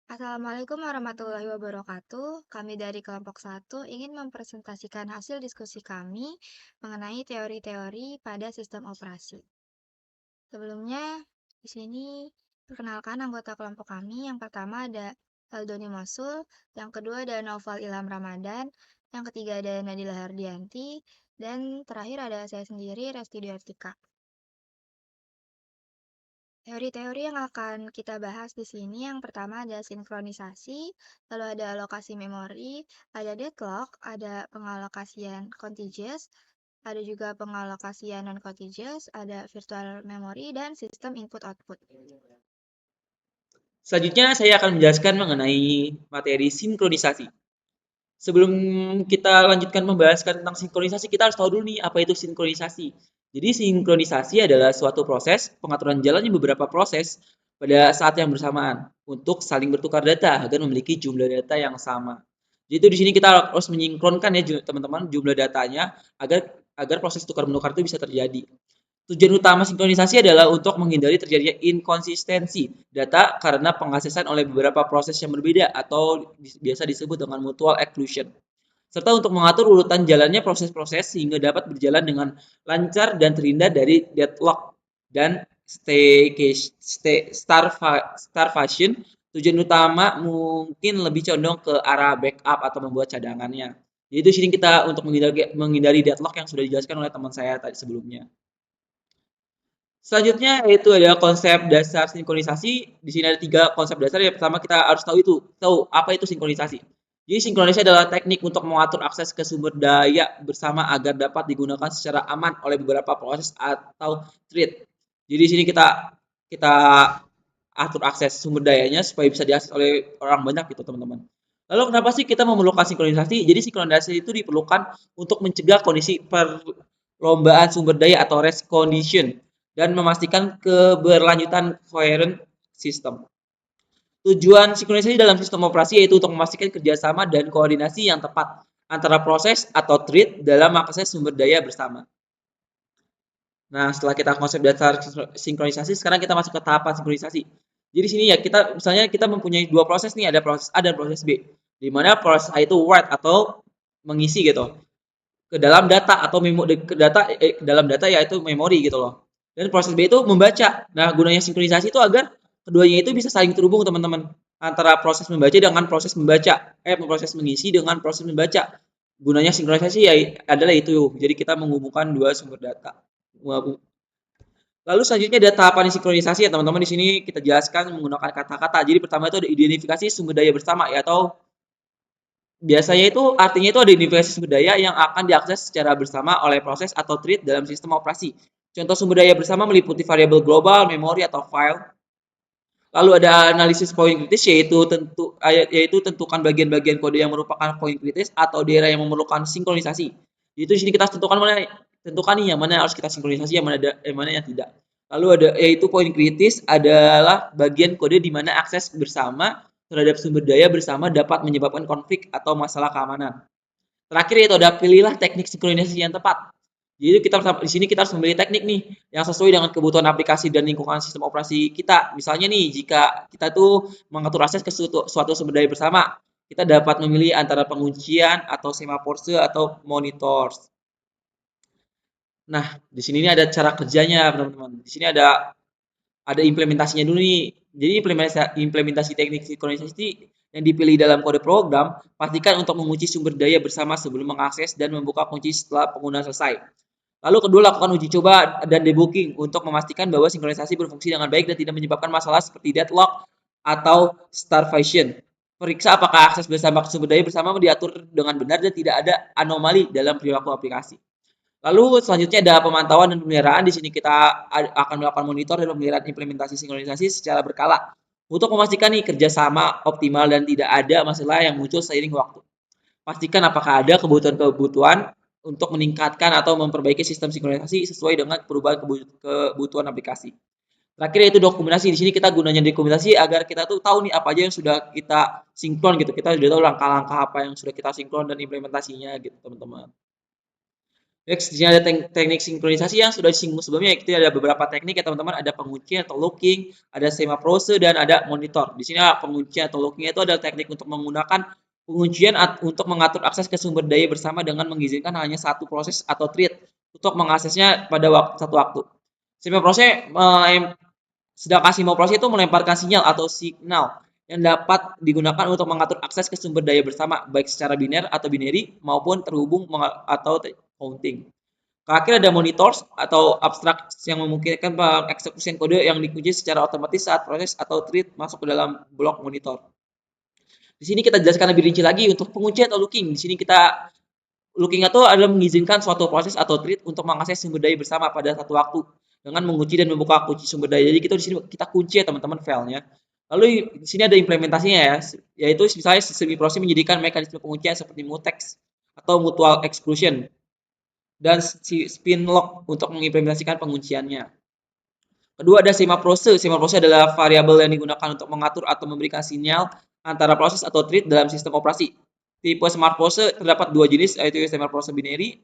Assalamualaikum warahmatullahi wabarakatuh. Kami dari kelompok satu ingin mempresentasikan hasil diskusi kami mengenai teori-teori pada sistem operasi. Sebelumnya, di sini perkenalkan anggota kelompok kami. Yang pertama ada Eldoni Mosul, yang kedua ada Noval Ilham Ramadan, yang ketiga ada Nadila Hardianti, dan terakhir ada saya sendiri, Resti Diartika. Teori-teori yang akan kita bahas di sini yang pertama ada sinkronisasi, lalu ada alokasi memori, ada deadlock, ada pengalokasian contiguous, ada juga pengalokasian non-contiguous, ada virtual memory, dan sistem input-output. Selanjutnya saya akan menjelaskan mengenai materi sinkronisasi. Sebelum kita lanjutkan membahaskan tentang sinkronisasi, kita harus tahu dulu nih apa itu sinkronisasi. Jadi sinkronisasi adalah suatu proses pengaturan jalannya beberapa proses pada saat yang bersamaan untuk saling bertukar data agar memiliki jumlah data yang sama. Jadi itu di sini kita harus menyinkronkan ya teman-teman jumlah datanya agar proses tukar menukar itu bisa terjadi. Tujuan utama sinkronisasi adalah untuk menghindari terjadinya inkonsistensi data karena pengaksesan oleh beberapa proses yang berbeda atau biasa disebut dengan mutual exclusion. Serta untuk mengatur urutan jalannya proses-proses sehingga dapat berjalan dengan lancar dan terhindar dari deadlock dan starvation. Tujuan utama mungkin lebih condong ke arah backup atau membuat cadangannya. Jadi di sini kita untuk menghindari deadlock yang sudah dijelaskan oleh teman saya tadi sebelumnya. Selanjutnya yaitu ada konsep dasar sinkronisasi. Di sini ada 3 konsep dasar. Yang pertama kita harus tahu apa itu sinkronisasi. Jadi sinkronisasi adalah teknik untuk mengatur akses ke sumber daya bersama agar dapat digunakan secara aman oleh beberapa proses atau thread. Jadi di sini kita atur akses sumber dayanya supaya bisa diakses oleh orang banyak gitu teman-teman. Lalu kenapa sih kita memerlukan sinkronisasi? Jadi sinkronisasi itu diperlukan untuk mencegah kondisi perlombaan sumber daya atau race condition dan memastikan keberlanjutan coherent system. Tujuan sinkronisasi dalam sistem operasi yaitu untuk memastikan kerjasama dan koordinasi yang tepat antara proses atau thread dalam mengakses sumber daya bersama. Nah, setelah kita konsep dasar sinkronisasi, sekarang kita masuk ke tahapan sinkronisasi. Jadi sini ya misalnya kita mempunyai dua proses nih, ada proses A dan proses B. Di mana proses A itu write atau mengisi gitu ke dalam data atau ke dalam data yaitu memori gitu loh. Dan proses B itu membaca. Nah, gunanya sinkronisasi itu agar keduanya itu bisa saling terhubung teman-teman. Antara proses membaca dengan proses membaca, proses mengisi dengan proses membaca. Gunanya sinkronisasi ya adalah itu. Jadi kita menghubungkan dua sumber data. Lalu selanjutnya ada tahapan sinkronisasi ya teman-teman. Di sini kita jelaskan menggunakan kata-kata. Jadi pertama itu ada identifikasi sumber daya bersama ya atau biasanya itu artinya itu ada identifikasi sumber daya yang akan diakses secara bersama oleh proses atau thread dalam sistem operasi. Contoh sumber daya bersama meliputi variabel global, memori atau file. Lalu ada analisis poin kritis yaitu tentukan bagian-bagian kode yang merupakan poin kritis atau daerah yang memerlukan sinkronisasi. Itu di sini kita tentukan nih yang mana yang harus kita sinkronisasi, yang mana yang tidak. Lalu ada yaitu poin kritis adalah bagian kode di mana akses bersama terhadap sumber daya bersama dapat menyebabkan konflik atau masalah keamanan. Terakhir yaitu ada pilihlah teknik sinkronisasi yang tepat. Jadi di sini kita harus memilih teknik nih yang sesuai dengan kebutuhan aplikasi dan lingkungan sistem operasi kita. Misalnya nih jika kita tuh mengatur akses ke suatu sumber daya bersama, kita dapat memilih antara penguncian atau semaphore atau monitors. Nah, di sini ada cara kerjanya, teman-teman. Di sini ada implementasinya dulu nih. Jadi implementasi teknik sinkronisasi yang dipilih dalam kode program, pastikan untuk mengunci sumber daya bersama sebelum mengakses dan membuka kunci setelah penggunaan selesai. Lalu kedua, lakukan uji coba dan debugging untuk memastikan bahwa sinkronisasi berfungsi dengan baik dan tidak menyebabkan masalah seperti deadlock atau starvation. Periksa apakah akses bersama sumber daya bersama diatur dengan benar dan tidak ada anomali dalam perilaku aplikasi. Lalu selanjutnya ada pemantauan dan pemeliharaan. Di sini kita akan melakukan monitor dan pemeliharaan implementasi sinkronisasi secara berkala untuk memastikan nih kerjasama optimal dan tidak ada masalah yang muncul seiring waktu. Pastikan apakah ada kebutuhan-kebutuhan untuk meningkatkan atau memperbaiki sistem sinkronisasi sesuai dengan perubahan kebutuhan aplikasi. Terakhir yaitu dokumentasi. Di sini kita gunanya dokumentasi agar kita tuh tahu nih apa aja yang sudah kita sinkron gitu. Kita sudah tahu langkah-langkah apa yang sudah kita sinkron dan implementasinya gitu teman-teman. Next, di sini ada teknik sinkronisasi yang sudah disinggung sebelumnya. Itu ada beberapa teknik ya teman-teman. Ada penguncian atau locking, ada semaprose, dan ada monitor. Di sini penguncian atau locking itu adalah teknik untuk menggunakan penguncian untuk mengatur akses ke sumber daya bersama dengan mengizinkan hanya satu proses atau thread untuk mengaksesnya pada satu waktu. Semaprose sedangkan semaprose itu melemparkan sinyal atau signal yang dapat digunakan untuk mengatur akses ke sumber daya bersama baik secara biner atau binary maupun terhubung atau counting. Terakhir ada monitors atau abstract yang memungkinkan pengeksekusian kode yang dikunci secara otomatis saat proses atau thread masuk ke dalam blok monitor. Di sini kita jelaskan lebih rinci lagi untuk penguncian atau looking. Di sini kita looking itu adalah mengizinkan suatu proses atau thread untuk mengakses sumber daya bersama pada satu waktu dengan mengunci dan membuka kunci sumber daya. Jadi kita di sini kita kunci ya teman-teman filenya. Lalu di sini ada implementasinya ya, yaitu misalnya semi-proses menyediakan mekanisme penguncian seperti mutex atau mutual exclusion dan spin lock untuk mengimplementasikan pengunciannya. Kedua ada semaprose. Semaprose adalah variabel yang digunakan untuk mengatur atau memberikan sinyal antara proses atau thread dalam sistem operasi. Tipe semaprose terdapat dua jenis, yaitu semaprose binary,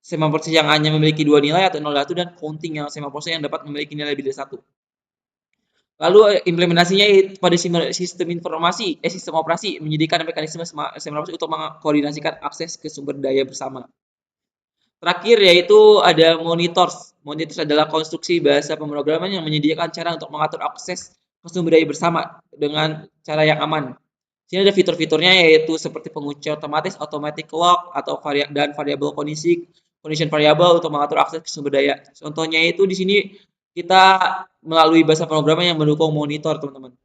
semaprose yang hanya memiliki dua nilai atau 0 dan 1, dan counting yang semaprose yang dapat memiliki nilai lebih dari 1. Lalu implementasinya pada sistem informasi, sistem operasi menyediakan mekanisme semaprose untuk mengkoordinasikan akses ke sumber daya bersama. Terakhir yaitu ada monitors. Monitors adalah konstruksi bahasa pemrograman yang menyediakan cara untuk mengatur akses ke sumber daya bersama dengan cara yang aman. Di sini ada fitur-fiturnya yaitu seperti pengunci otomatis, automatic lock, atau dan variabel condition variable untuk mengatur akses ke sumber daya. Contohnya itu di sini kita melalui bahasa pemrograman yang mendukung monitor, teman-teman.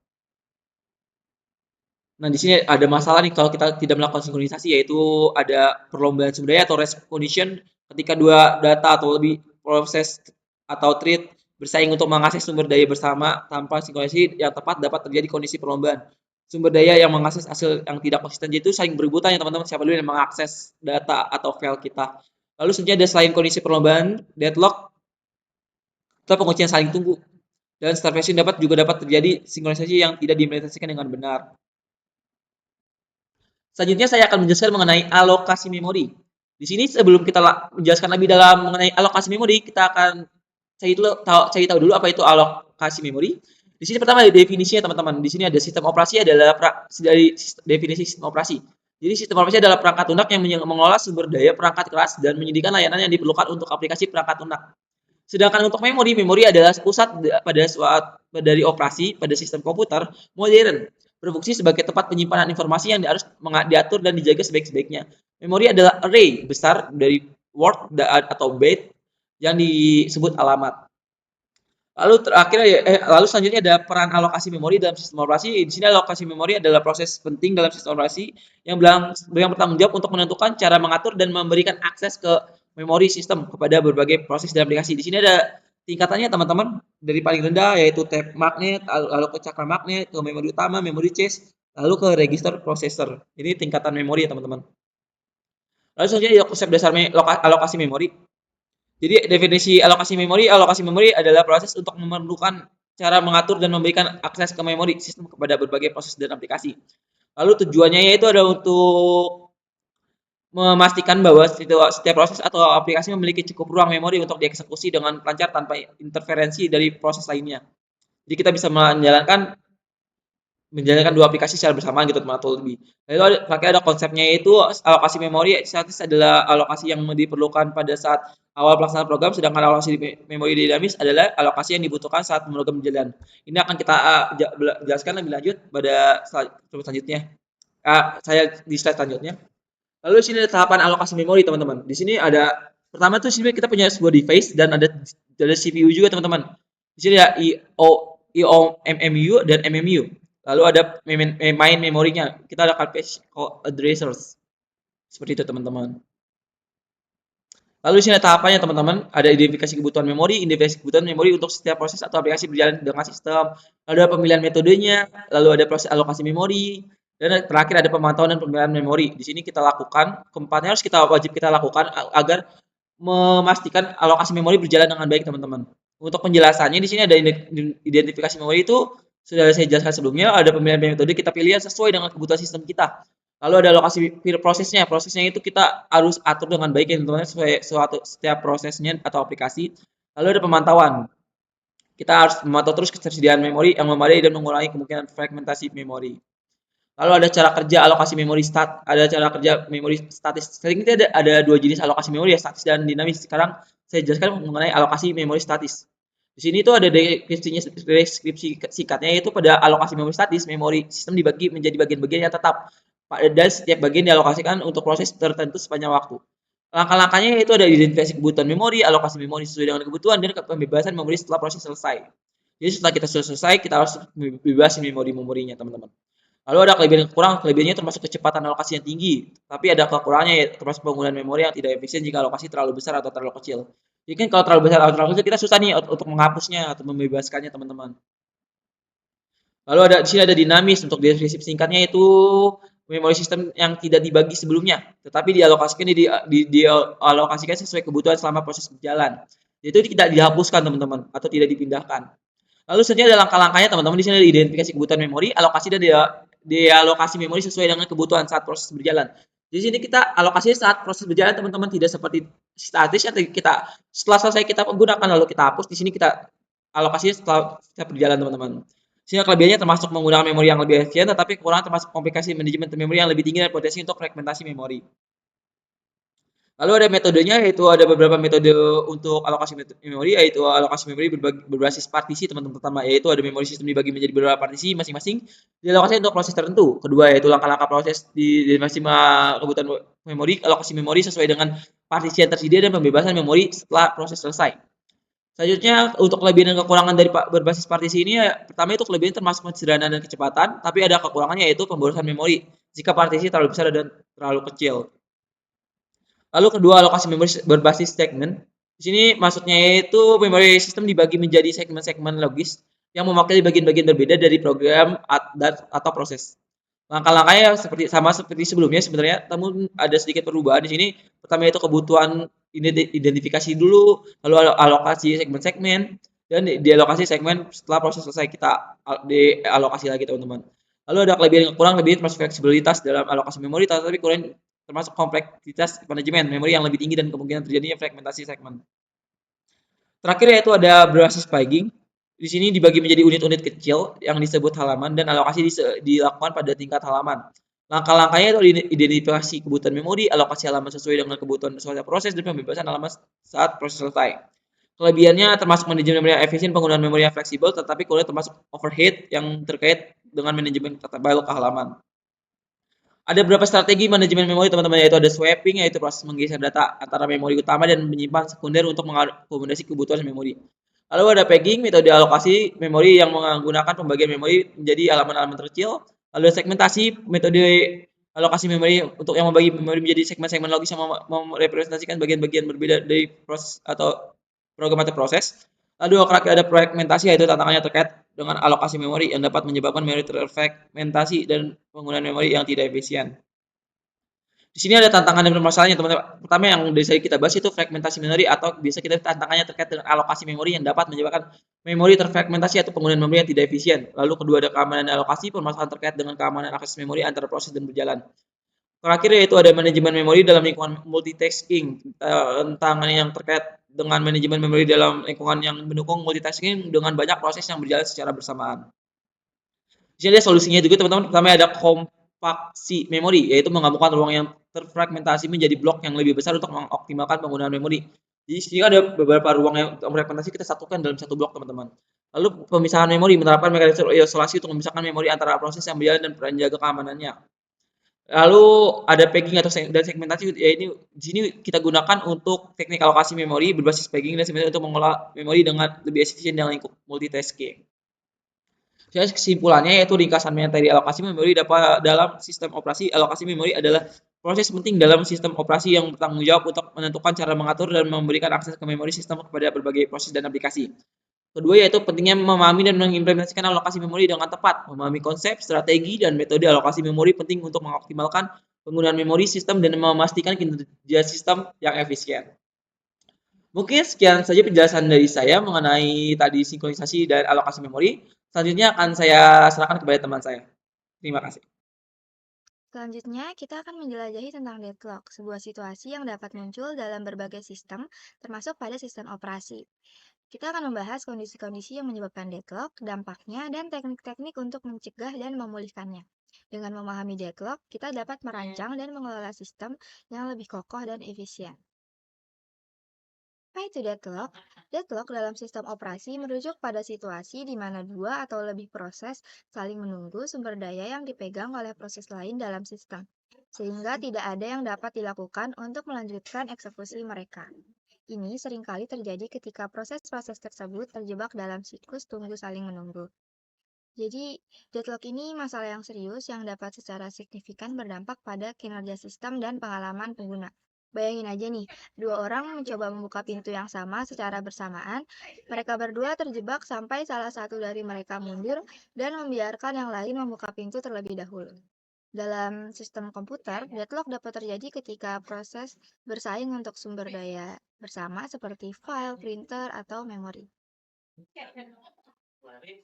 Nah, di sini ada masalah nih kalau kita tidak melakukan sinkronisasi, yaitu ada perlombaan sumber daya atau race condition ketika dua data atau lebih proses atau thread bersaing untuk mengakses sumber daya bersama tanpa sinkronisasi yang tepat dapat terjadi kondisi perlombaan. Sumber daya yang mengakses hasil yang tidak konsisten itu saling berebutan ya teman-teman, siapa dulu yang mengakses data atau file kita. Lalu selanjutnya ada selain kondisi perlombaan, deadlock atau penguncian saling tunggu. Dan starvation juga dapat terjadi sinkronisasi yang tidak diimplementasikan dengan benar. Selanjutnya saya akan menjelaskan mengenai alokasi memori. Di sini sebelum kita menjelaskan lebih dalam mengenai alokasi memori, kita akan cari tahu dulu apa itu alokasi memori. Di sini pertama ada definisinya teman-teman. Di sini ada sistem operasi adalah dari definisi sistem operasi. Jadi sistem operasi adalah perangkat lunak yang mengelola sumber daya perangkat keras dan menyediakan layanan yang diperlukan untuk aplikasi perangkat lunak. Sedangkan untuk memori, memori adalah pusat pada dari operasi pada sistem komputer modern, berfungsi sebagai tempat penyimpanan informasi yang harus diatur dan dijaga sebaik-baiknya. Memori adalah array besar dari word atau byte yang disebut alamat. Lalu selanjutnya ada peran alokasi memori dalam sistem operasi. Di sini alokasi memori adalah proses penting dalam sistem operasi yang bertanggung jawab untuk menentukan cara mengatur dan memberikan akses ke memori sistem kepada berbagai proses dan aplikasi. Di sini ada tingkatannya teman-teman, dari paling rendah yaitu tab magnet, lalu ke cakra magnet, ke memori utama, memori cache, lalu ke register processor. Ini tingkatan memori ya teman-teman. Lalu selanjutnya ada konsep dasar alokasi memori. Jadi definisi alokasi memori adalah proses untuk memerlukan cara mengatur dan memberikan akses ke memori sistem kepada berbagai proses dan aplikasi. Lalu tujuannya yaitu adalah untuk memastikan bahwa setiap proses atau aplikasi memiliki cukup ruang memori untuk dieksekusi dengan lancar tanpa interferensi dari proses lainnya. Jadi kita bisa menjalankan dua aplikasi secara bersamaan gitu teman atau lebih. Lalu terakhir ada konsepnya yaitu alokasi memori. Statis adalah alokasi yang diperlukan pada saat awal pelaksanaan program, sedangkan alokasi memori dinamis adalah alokasi yang dibutuhkan saat program berjalan. Ini akan kita jelaskan lebih lanjut pada slide selanjutnya. Saya di slide selanjutnya. Lalu di sini ada tahapan alokasi memori teman-teman. Di sini ada pertama tuh sini kita punya sebuah device dan ada CPU juga teman-teman. Di sini ada MMU dan MMU. Lalu ada main memorinya. Kita ada page addressers. Seperti itu teman-teman. Lalu di sini ada tahapannya teman-teman. Ada identifikasi kebutuhan memori, identifikasi kebutuhan memori untuk setiap proses atau aplikasi berjalan dengan sistem. Lalu ada pemilihan metodenya, lalu ada proses alokasi memori, dan terakhir ada pemantauan dan pemilihan memori. Di sini kita lakukan, keempatnya wajib kita lakukan agar memastikan alokasi memori berjalan dengan baik teman-teman. Untuk penjelasannya di sini ada identifikasi memori itu sudah saya jelaskan sebelumnya, ada pemilihan metode kita pilih sesuai dengan kebutuhan sistem kita. Lalu ada alokasi prosesnya. Prosesnya itu kita harus atur dengan baik ya teman-teman sesuai setiap prosesnya atau aplikasi. Lalu ada pemantauan. Kita harus memantau terus ketersediaan memori yang memadai dan mengurangi kemungkinan fragmentasi memori. Lalu ada cara kerja alokasi memori ada cara kerja memori statis. Sering itu ada dua jenis alokasi memori ya, statis dan dinamis. Sekarang saya jelaskan mengenai alokasi memori statis. Di sini tuh ada deskripsi singkatnya, yaitu pada alokasi memori statis, memori sistem dibagi menjadi bagian-bagian yang tetap dan setiap bagian dialokasikan untuk proses tertentu sepanjang waktu. Langkah-langkahnya yaitu ada identifikasi kebutuhan memori, alokasi memori sesuai dengan kebutuhan, dan pembebasan memori setelah proses selesai. Jadi setelah kita sudah selesai, kita harus bebasin memori-memorinya, teman-teman. Lalu ada kelebihan dan kekurangan. Kelebihannya termasuk kecepatan alokasi yang tinggi, tapi ada kekurangannya ya, termasuk penggunaan memori yang tidak efisien jika alokasi terlalu besar atau terlalu kecil. Jadi kan kalau terlalu besar atau terlalu kecil kita susah nih untuk menghapusnya atau membebaskannya, teman-teman. Lalu di sini ada dinamis. Untuk deskripsi singkatnya itu memori sistem yang tidak dibagi sebelumnya, tetapi dialokasikan sesuai kebutuhan selama proses berjalan. Itu tidak dihapuskan, teman-teman, atau tidak dipindahkan. Lalu selanjutnya ada langkah-langkahnya, teman-teman. Di sini ada identifikasi kebutuhan memori, alokasi dan dialokasi memori sesuai dengan kebutuhan saat proses berjalan. Di sini kita alokasi saat proses berjalan, teman-teman, tidak seperti statis yang kita setelah selesai kita gunakan lalu kita hapus. Di sini kita alokasinya setelah berjalan, teman-teman. Sehingga kelebihannya termasuk menggunakan memori yang lebih efisien, tetapi kekurangan termasuk komplikasi manajemen memori yang lebih tinggi dan potensi untuk fragmentasi memori. Lalu ada metodenya, yaitu ada beberapa metode untuk alokasi memori, yaitu alokasi memori berbasis partisi, teman-teman. Pertama, yaitu ada memori sistem dibagi menjadi beberapa partisi masing-masing dialokasi untuk proses tertentu. Kedua, yaitu langkah-langkah proses di masing kebutuhan memori, alokasi memori sesuai dengan partisi yang tersedia dan pembebasan memori setelah proses selesai. Selanjutnya, untuk kelebihan dan kekurangan dari berbasis partisi ini, ya, pertama itu kelebihan termasuk kesederhanaan dan kecepatan, tapi ada kekurangannya yaitu pemborosan memori jika partisi terlalu besar dan terlalu kecil. Lalu kedua, alokasi memori berbasis segmen. Di sini maksudnya yaitu memori sistem dibagi menjadi segmen-segmen logis yang mewakili bagian-bagian berbeda dari program atau proses. Langkah-langkahnya sama seperti sebelumnya sebenarnya, namun ada sedikit perubahan di sini. Pertama itu kebutuhan identifikasi dulu, lalu alokasi segmen-segmen, dan dialokasi segmen setelah proses selesai kita dialokasi lagi, teman-teman. Lalu ada kelebihan yang kurang, lebih termasuk fleksibilitas dalam alokasi memori, tapi kurang termasuk kompleksitas manajemen memori yang lebih tinggi dan kemungkinan terjadinya fragmentasi segmen. Terakhir yaitu ada berbasis paging. Di sini dibagi menjadi unit-unit kecil yang disebut halaman dan alokasi dilakukan pada tingkat halaman. Langkah-langkahnya itu identifikasi kebutuhan memori, alokasi halaman sesuai dengan kebutuhan suatu proses, dan pembebasan halaman saat proses selesai. Kelebihannya termasuk manajemen memori yang efisien, penggunaan memori yang fleksibel, tetapi kurang termasuk overhead yang terkait dengan manajemen tata file ke halaman. Ada beberapa strategi manajemen memori, teman-teman, yaitu ada swapping, yaitu proses menggeser data antara memori utama dan menyimpan sekunder untuk mengakomodasi kebutuhan memori. Lalu ada pegging, metode alokasi memori yang menggunakan pembagian memori menjadi halaman-halaman terkecil. Lalu ada segmentasi, metode alokasi memori untuk yang membagi memori menjadi segmen-segmen logis yang merepresentasikan bagian-bagian berbeda dari proses atau program atau proses. Lalu ada fragmentasi, yaitu tantangannya terkait dengan alokasi memori yang dapat menyebabkan memori terfragmentasi dan penggunaan memori yang tidak efisien. Di sini ada tantangan dan permasalahannya, teman-teman. Pertama yang dari kita bahas itu fragmentasi memori, atau biasa kita tantangannya terkait dengan alokasi memori yang dapat menyebabkan memori terfragmentasi atau penggunaan memori yang tidak efisien. Lalu kedua ada keamanan dan alokasi, permasalahan terkait dengan keamanan akses memori antara proses dan berjalan. Terakhir yaitu ada manajemen memori dalam lingkungan multitasking, tantangan yang terkait dengan manajemen memori dalam lingkungan yang mendukung multitasking dengan banyak proses yang berjalan secara bersamaan. Di sini ada solusinya juga, teman-teman. Pertama ada kompaksi memori, yaitu menggabungkan ruang yang terfragmentasi menjadi blok yang lebih besar untuk mengoptimalkan penggunaan memori. Jadi sini ada beberapa ruang yang fragmentasi kita satukan dalam satu blok, teman-teman. Lalu pemisahan memori, menerapkan mekanisme isolasi untuk memisahkan memori antara proses yang berjalan dan menjaga keamanannya. Lalu ada pegging atau dan segmentasi, ya ini di sini kita gunakan untuk teknik alokasi memori berbasis pegging dan segmentasi untuk mengolah memori dengan lebih efisien dalam lingkup multitasking. Jadi kesimpulannya yaitu ringkasan materi alokasi memori dapat dalam sistem operasi. Alokasi memori adalah proses penting dalam sistem operasi yang bertanggung jawab untuk menentukan cara mengatur dan memberikan akses ke memori sistem kepada berbagai proses dan aplikasi. Kedua yaitu pentingnya memahami dan mengimplementasikan alokasi memori dengan tepat. Memahami konsep, strategi, dan metode alokasi memori penting untuk mengoptimalkan penggunaan memori sistem dan memastikan kinerja sistem yang efisien. Mungkin sekian saja penjelasan dari saya mengenai tadi sinkronisasi dan alokasi memori. Selanjutnya akan saya serahkan kepada teman saya. Terima kasih. Selanjutnya, kita akan menjelajahi tentang deadlock, sebuah situasi yang dapat muncul dalam berbagai sistem, termasuk pada sistem operasi. Kita akan membahas kondisi-kondisi yang menyebabkan deadlock, dampaknya, dan teknik-teknik untuk mencegah dan memulihkannya. Dengan memahami deadlock, kita dapat merancang dan mengelola sistem yang lebih kokoh dan efisien. Apa itu deadlock? Deadlock dalam sistem operasi merujuk pada situasi di mana dua atau lebih proses saling menunggu sumber daya yang dipegang oleh proses lain dalam sistem, sehingga tidak ada yang dapat dilakukan untuk melanjutkan eksekusi mereka. Ini seringkali terjadi ketika proses-proses tersebut terjebak dalam siklus tunggu saling menunggu. Jadi, deadlock ini masalah yang serius yang dapat secara signifikan berdampak pada kinerja sistem dan pengalaman pengguna. Bayangin aja nih, dua orang mencoba membuka pintu yang sama secara bersamaan. Mereka berdua terjebak sampai salah satu dari mereka mundur dan membiarkan yang lain membuka pintu terlebih dahulu. Dalam sistem komputer, deadlock dapat terjadi ketika proses bersaing untuk sumber daya bersama seperti file, printer, atau memori.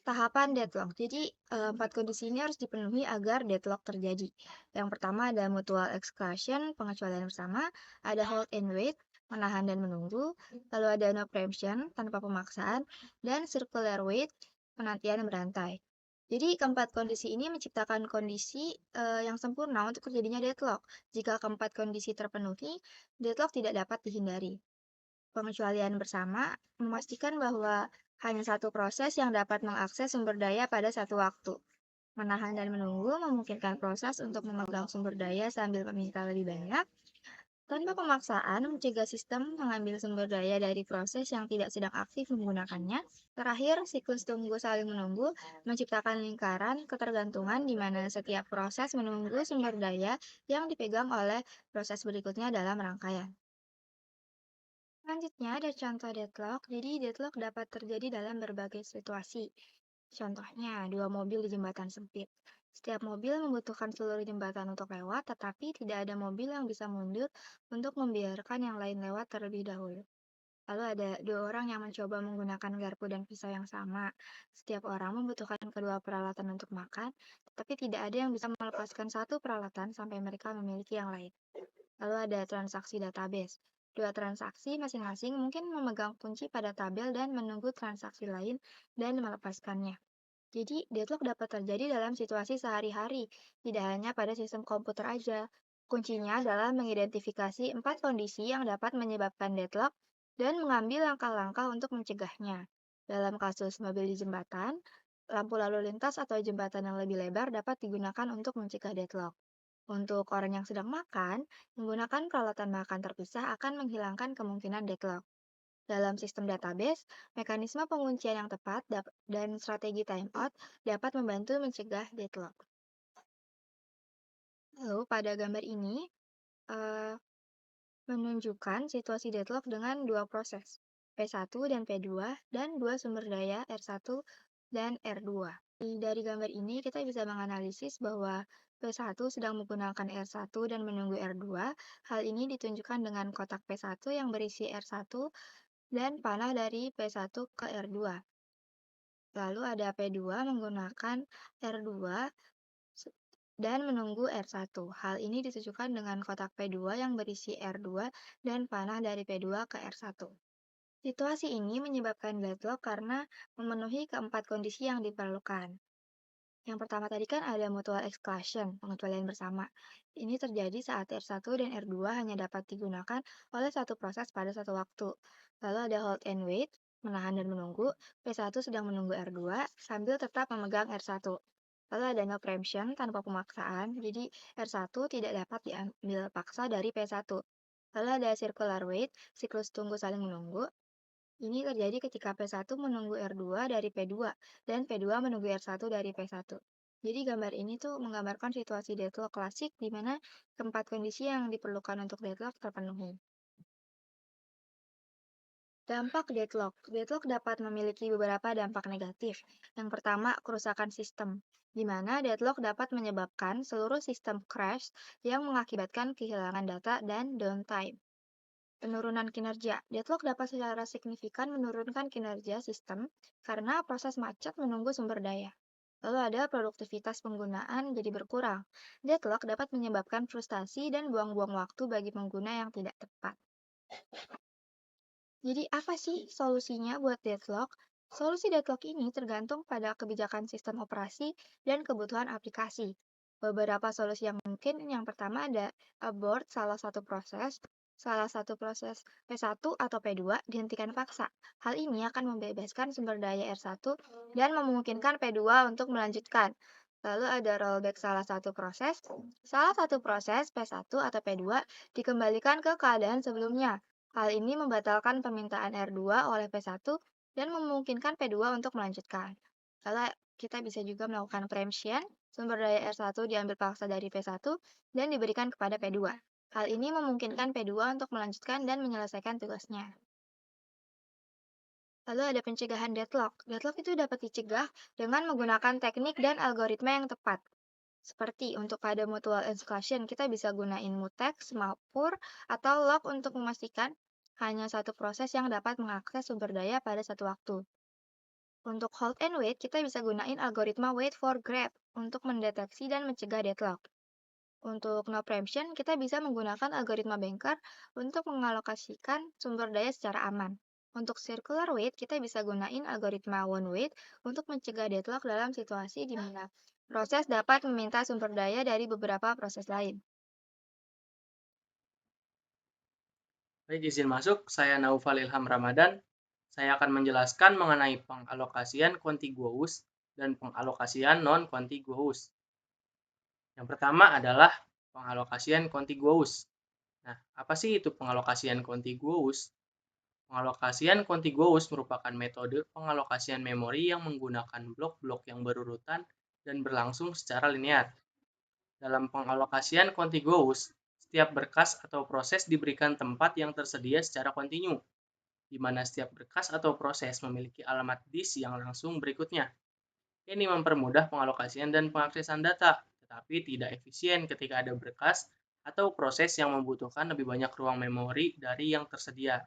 Tahapan deadlock. Jadi, empat kondisi ini harus dipenuhi agar deadlock terjadi. Yang pertama ada mutual exclusion, pengecualian bersama, ada hold and wait, menahan dan menunggu, lalu ada no preemption, tanpa pemaksaan, dan circular wait, penantian berantai. Jadi, keempat kondisi ini menciptakan kondisi yang sempurna untuk terjadinya deadlock. Jika keempat kondisi terpenuhi, deadlock tidak dapat dihindari. Pengecualian bersama memastikan bahwa hanya satu proses yang dapat mengakses sumber daya pada satu waktu. Menahan dan menunggu memungkinkan proses untuk memegang sumber daya sambil meminta lebih banyak. Tanpa pemaksaan, mencegah sistem mengambil sumber daya dari proses yang tidak sedang aktif menggunakannya. Terakhir, siklus tunggu saling menunggu menciptakan lingkaran ketergantungan di mana setiap proses menunggu sumber daya yang dipegang oleh proses berikutnya dalam rangkaian. Selanjutnya ada contoh deadlock. Jadi deadlock dapat terjadi dalam berbagai situasi. Contohnya, dua mobil di jembatan sempit. Setiap mobil membutuhkan seluruh jembatan untuk lewat, tetapi tidak ada mobil yang bisa mundur untuk membiarkan yang lain lewat terlebih dahulu. Lalu ada dua orang yang mencoba menggunakan garpu dan pisau yang sama. Setiap orang membutuhkan kedua peralatan untuk makan, tetapi tidak ada yang bisa melepaskan satu peralatan sampai mereka memiliki yang lain. Lalu ada transaksi database. Dua transaksi masing-masing mungkin memegang kunci pada tabel dan menunggu transaksi lain dan melepaskannya. Jadi, deadlock dapat terjadi dalam situasi sehari-hari, tidak hanya pada sistem komputer aja. Kuncinya adalah mengidentifikasi empat kondisi yang dapat menyebabkan deadlock dan mengambil langkah-langkah untuk mencegahnya. Dalam kasus mobil di jembatan, lampu lalu lintas atau jembatan yang lebih lebar dapat digunakan untuk mencegah deadlock. Untuk orang yang sedang makan, menggunakan peralatan makan terpisah akan menghilangkan kemungkinan deadlock. Dalam sistem database, mekanisme penguncian yang tepat dan strategi timeout dapat membantu mencegah deadlock. Lalu, pada gambar ini eh, menunjukkan situasi deadlock dengan dua proses, P1 dan P2, dan dua sumber daya R1 dan R2. Dari gambar ini, kita bisa menganalisis bahwa P1 sedang menggunakan R1 dan menunggu R2. Hal ini ditunjukkan dengan kotak P1 yang berisi R1 dan panah dari P1 ke R2. Lalu ada P2 menggunakan R2 dan menunggu R1. Hal ini ditunjukkan dengan kotak P2 yang berisi R2 dan panah dari P2 ke R1. Situasi ini menyebabkan deadlock karena memenuhi keempat kondisi yang diperlukan. Yang pertama tadi kan ada mutual exclusion, pengecualian bersama. Ini terjadi saat R1 dan R2 hanya dapat digunakan oleh satu proses pada satu waktu. Lalu ada hold and wait, menahan dan menunggu. P1 sedang menunggu R2 sambil tetap memegang R1. Lalu ada no preemption tanpa pemaksaan, jadi R1 tidak dapat diambil paksa dari P1. Lalu ada circular wait, siklus tunggu saling menunggu. Ini terjadi ketika P1 menunggu R2 dari P2 dan P2 menunggu R1 dari P1. Jadi gambar ini tuh menggambarkan situasi deadlock klasik di mana keempat kondisi yang diperlukan untuk deadlock terpenuhi. Dampak deadlock. Deadlock dapat memiliki beberapa dampak negatif. Yang pertama, kerusakan sistem, di mana deadlock dapat menyebabkan seluruh sistem crash yang mengakibatkan kehilangan data dan downtime. Penurunan kinerja. Deadlock dapat secara signifikan menurunkan kinerja sistem karena proses macet menunggu sumber daya. Lalu ada produktivitas penggunaan jadi berkurang. Deadlock dapat menyebabkan frustasi dan buang-buang waktu bagi pengguna yang tidak tepat. Jadi apa sih solusinya buat deadlock? Solusi deadlock ini tergantung pada kebijakan sistem operasi dan kebutuhan aplikasi. Beberapa solusi yang mungkin, yang pertama ada abort salah satu proses P1 atau P2 dihentikan paksa. Hal ini akan membebaskan sumber daya R1 dan memungkinkan P2 untuk melanjutkan. Lalu ada rollback salah satu proses P1 atau P2 dikembalikan ke keadaan sebelumnya. Hal ini membatalkan permintaan R2 oleh P1 dan memungkinkan P2 untuk melanjutkan. Lalu kita bisa juga melakukan preemption, sumber daya R1 diambil paksa dari P1 dan diberikan kepada P2. Hal ini memungkinkan P2 untuk melanjutkan dan menyelesaikan tugasnya. Lalu ada pencegahan deadlock. Deadlock itu dapat dicegah dengan menggunakan teknik dan algoritma yang tepat. Seperti untuk pada mutual exclusion, kita bisa gunain mutex, mapur, atau lock untuk memastikan hanya satu proses yang dapat mengakses sumber daya pada satu waktu. Untuk hold and wait, kita bisa gunain algoritma wait for grab untuk mendeteksi dan mencegah deadlock. Untuk no preemption, kita bisa menggunakan algoritma banker untuk mengalokasikan sumber daya secara aman. Untuk circular wait, kita bisa gunain algoritma one wait untuk mencegah deadlock dalam situasi di mana proses dapat meminta sumber daya dari beberapa proses lain. Baik, izin masuk. Saya Naufal Ilham Ramadan. Saya akan menjelaskan mengenai pengalokasian contiguous dan pengalokasian non-contiguous. Yang pertama adalah pengalokasian contiguous. Nah, apa sih itu pengalokasian contiguous? Pengalokasian contiguous merupakan metode pengalokasian memori yang menggunakan blok-blok yang berurutan dan berlangsung secara linear. Dalam pengalokasian contiguous, setiap berkas atau proses diberikan tempat yang tersedia secara kontinu, di mana setiap berkas atau proses memiliki alamat disk yang langsung berikutnya. Ini mempermudah pengalokasian dan pengaksesan data, tetapi tidak efisien ketika ada berkas atau proses yang membutuhkan lebih banyak ruang memori dari yang tersedia.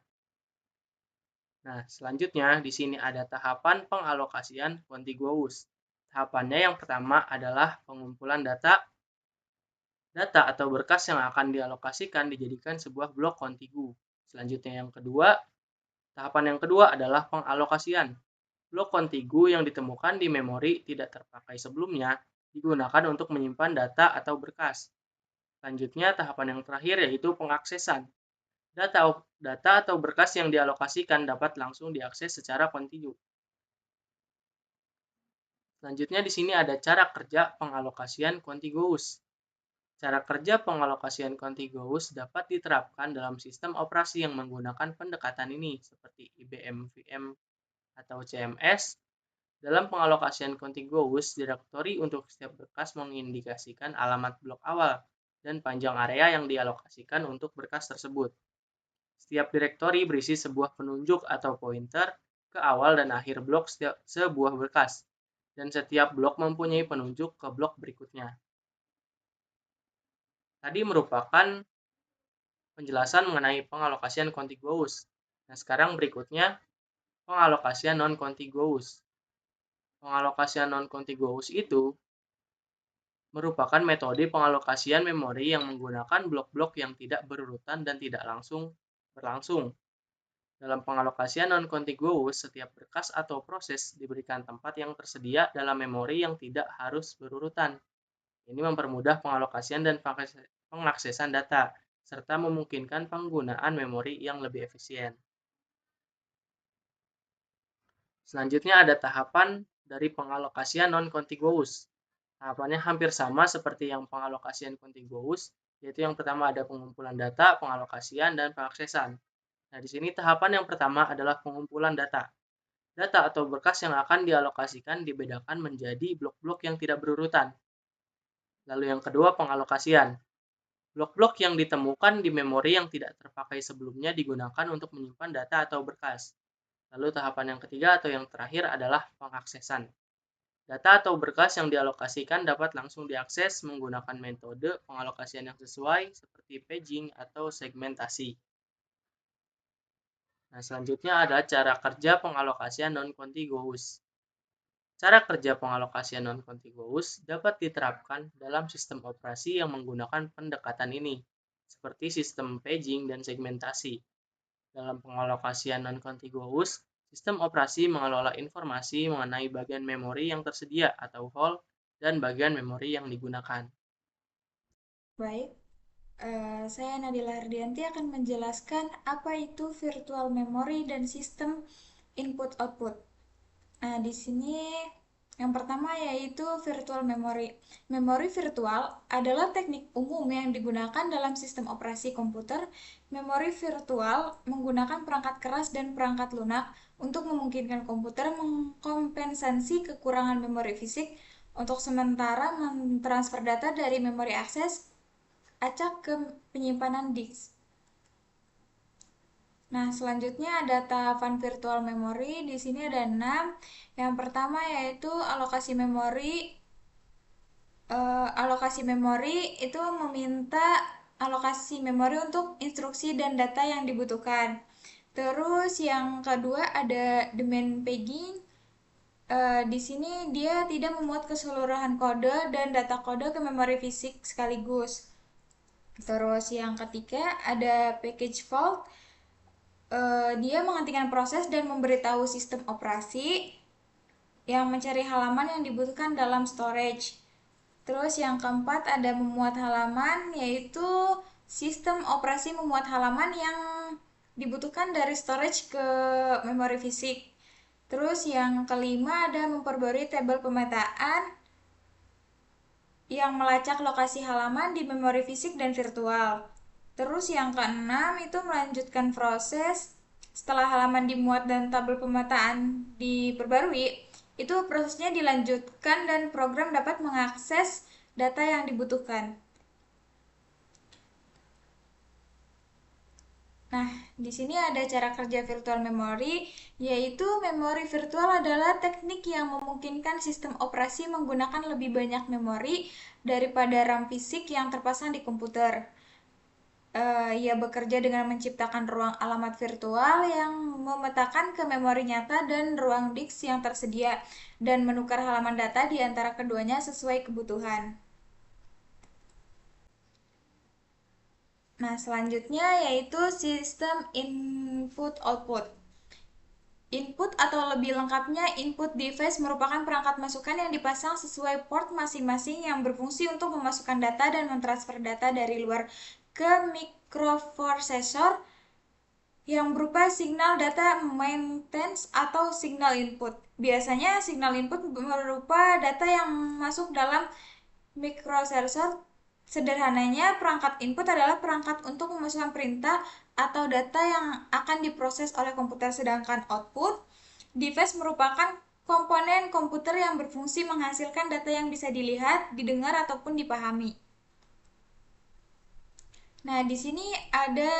Nah, selanjutnya di sini ada tahapan pengalokasian contiguous. Tahapannya yang pertama adalah pengumpulan data. Data atau berkas yang akan dialokasikan dijadikan sebuah blok kontigu. Selanjutnya tahapan yang kedua adalah pengalokasian. Blok kontigu yang ditemukan di memori tidak terpakai sebelumnya digunakan untuk menyimpan data atau berkas. Selanjutnya tahapan yang terakhir yaitu pengaksesan. Data atau berkas yang dialokasikan dapat langsung diakses secara kontinu. Selanjutnya di sini ada cara kerja pengalokasian contiguous. Cara kerja pengalokasian contiguous dapat diterapkan dalam sistem operasi yang menggunakan pendekatan ini, seperti IBM VM atau CMS. Dalam pengalokasian contiguous, direktori untuk setiap berkas mengindikasikan alamat blok awal dan panjang area yang dialokasikan untuk berkas tersebut. Setiap direktori berisi sebuah penunjuk atau pointer ke awal dan akhir blok sebuah berkas, dan setiap blok mempunyai penunjuk ke blok berikutnya. Tadi merupakan penjelasan mengenai pengalokasian contiguous. Nah, sekarang berikutnya pengalokasian non-contiguous. Pengalokasian non-contiguous itu merupakan metode pengalokasian memori yang menggunakan blok-blok yang tidak berurutan dan tidak langsung berlangsung. Dalam pengalokasian non-contiguous, setiap berkas atau proses diberikan tempat yang tersedia dalam memori yang tidak harus berurutan. Ini mempermudah pengalokasian dan pengaksesan data, serta memungkinkan penggunaan memori yang lebih efisien. Selanjutnya ada tahapan dari pengalokasian non-contiguous. Tahapannya hampir sama seperti yang pengalokasian contiguous, yaitu yang pertama ada pengumpulan data, pengalokasian, dan pengaksesan. Nah, di sini tahapan yang pertama adalah pengumpulan data. Data atau berkas yang akan dialokasikan dibedakan menjadi blok-blok yang tidak berurutan. Lalu yang kedua, pengalokasian. Blok-blok yang ditemukan di memori yang tidak terpakai sebelumnya digunakan untuk menyimpan data atau berkas. Lalu tahapan yang ketiga atau yang terakhir adalah pengaksesan. Data atau berkas yang dialokasikan dapat langsung diakses menggunakan metode pengalokasian yang sesuai seperti paging atau segmentasi. Nah, selanjutnya adalah cara kerja pengalokasian non-contiguous. Cara kerja pengalokasian non-kontiguous dapat diterapkan dalam sistem operasi yang menggunakan pendekatan ini, seperti sistem paging dan segmentasi. Dalam pengalokasian non-kontiguous, sistem operasi mengelola informasi mengenai bagian memori yang tersedia atau hole dan bagian memori yang digunakan. Baik, saya Nadila Ardianti akan menjelaskan apa itu virtual memory dan sistem input-output. Nah, di sini yang pertama yaitu virtual memory. Memori virtual adalah teknik umum yang digunakan dalam sistem operasi komputer. Memori virtual menggunakan perangkat keras dan perangkat lunak untuk memungkinkan komputer mengkompensasi kekurangan memori fisik untuk sementara mentransfer data dari memori akses acak ke penyimpanan disk. Nah, selanjutnya ada tahapan virtual memory. Di sini ada 6. Yang pertama yaitu alokasi memori. Alokasi memori itu meminta alokasi memori untuk instruksi dan data yang dibutuhkan. Terus yang kedua ada domain paging. Di sini dia tidak memuat keseluruhan kode dan data kode ke memori fisik sekaligus. Terus yang ketiga ada package fault. Dia menghentikan proses dan memberitahu sistem operasi yang mencari halaman yang dibutuhkan dalam storage. Terus yang keempat ada memuat halaman, yaitu sistem operasi memuat halaman yang dibutuhkan dari storage ke memori fisik. Terus yang kelima ada memperbarui tabel pemetaan yang melacak lokasi halaman di memori fisik dan virtual. Terus yang keenam itu melanjutkan proses setelah halaman dimuat dan tabel pemetaan diperbarui, itu prosesnya dilanjutkan dan program dapat mengakses data yang dibutuhkan. Nah, di sini ada cara kerja virtual memory, yaitu memori virtual adalah teknik yang memungkinkan sistem operasi menggunakan lebih banyak memori daripada RAM fisik yang terpasang di komputer. Ia bekerja dengan menciptakan ruang alamat virtual yang memetakan ke memori nyata dan ruang disk yang tersedia, dan menukar halaman data di antara keduanya sesuai kebutuhan. Nah, selanjutnya yaitu sistem input-output. Input atau lebih lengkapnya input device merupakan perangkat masukan yang dipasang sesuai port masing-masing yang berfungsi untuk memasukkan data dan mentransfer data dari luar ke microprocessor yang berupa signal data maintenance atau signal input. Biasanya signal input berupa data yang masuk dalam microprocessor. Sederhananya, perangkat input adalah perangkat untuk memasukkan perintah atau data yang akan diproses oleh komputer, sedangkan output device merupakan komponen komputer yang berfungsi menghasilkan data yang bisa dilihat, didengar, ataupun dipahami. Nah, di sini ada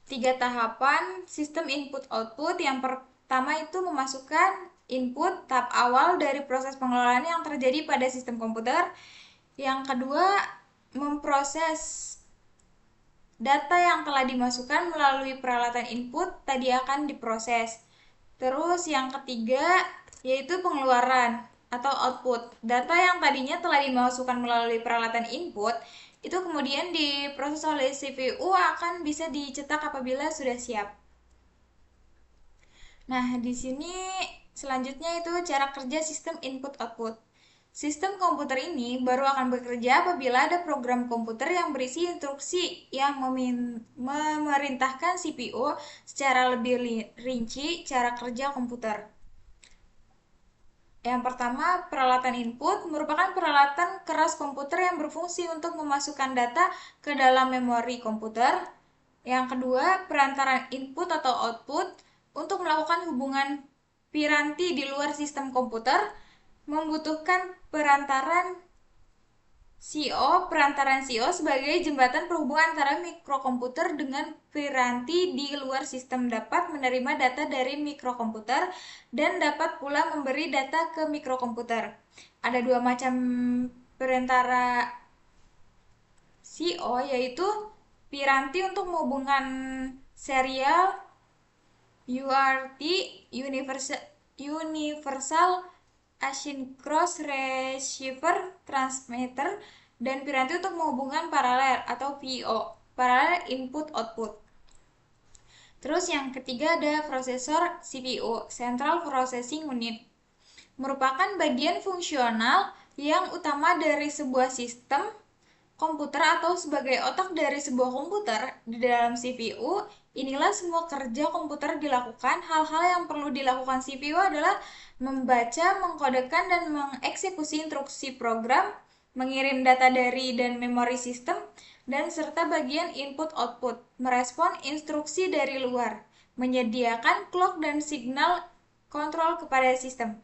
3 tahapan sistem input-output. Yang pertama itu memasukkan input tahap awal dari proses pengelolaan yang terjadi pada sistem komputer. Yang kedua, memproses data yang telah dimasukkan melalui peralatan input tadi akan diproses. Terus yang ketiga yaitu pengeluaran atau output. Data yang tadinya telah dimasukkan melalui peralatan input itu kemudian diproses oleh CPU akan bisa dicetak apabila sudah siap. Nah, di sini selanjutnya itu cara kerja sistem input-output. Sistem komputer ini baru akan bekerja apabila ada program komputer yang berisi instruksi yang memerintahkan CPU secara lebih rinci cara kerja komputer. Yang pertama, peralatan input merupakan peralatan keras komputer yang berfungsi untuk memasukkan data ke dalam memori komputer. Yang kedua, perantaran input atau output untuk melakukan hubungan piranti di luar sistem komputer membutuhkan perantaran CO sebagai jembatan penghubung antara mikrokomputer dengan piranti di luar sistem, dapat menerima data dari mikrokomputer dan dapat pula memberi data ke mikrokomputer. Ada 2 macam perantara CO, yaitu piranti untuk menghubungkan serial UART, Universal asynchronous receiver transmitter, dan piranti untuk menghubungkan paralel atau PIO, parallel input output. Terus yang ketiga ada prosesor CPU, Central Processing Unit. Merupakan bagian fungsional yang utama dari sebuah sistem komputer atau sebagai otak dari sebuah komputer. Di dalam CPU, inilah semua kerja komputer dilakukan. Hal-hal yang perlu dilakukan CPU adalah membaca, mengkodekan, dan mengeksekusi instruksi program, mengirim data dari dan memori sistem, dan serta bagian input-output, merespon instruksi dari luar, menyediakan clock dan signal kontrol kepada sistem.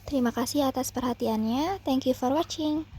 Terima kasih atas perhatiannya. Thank you for watching.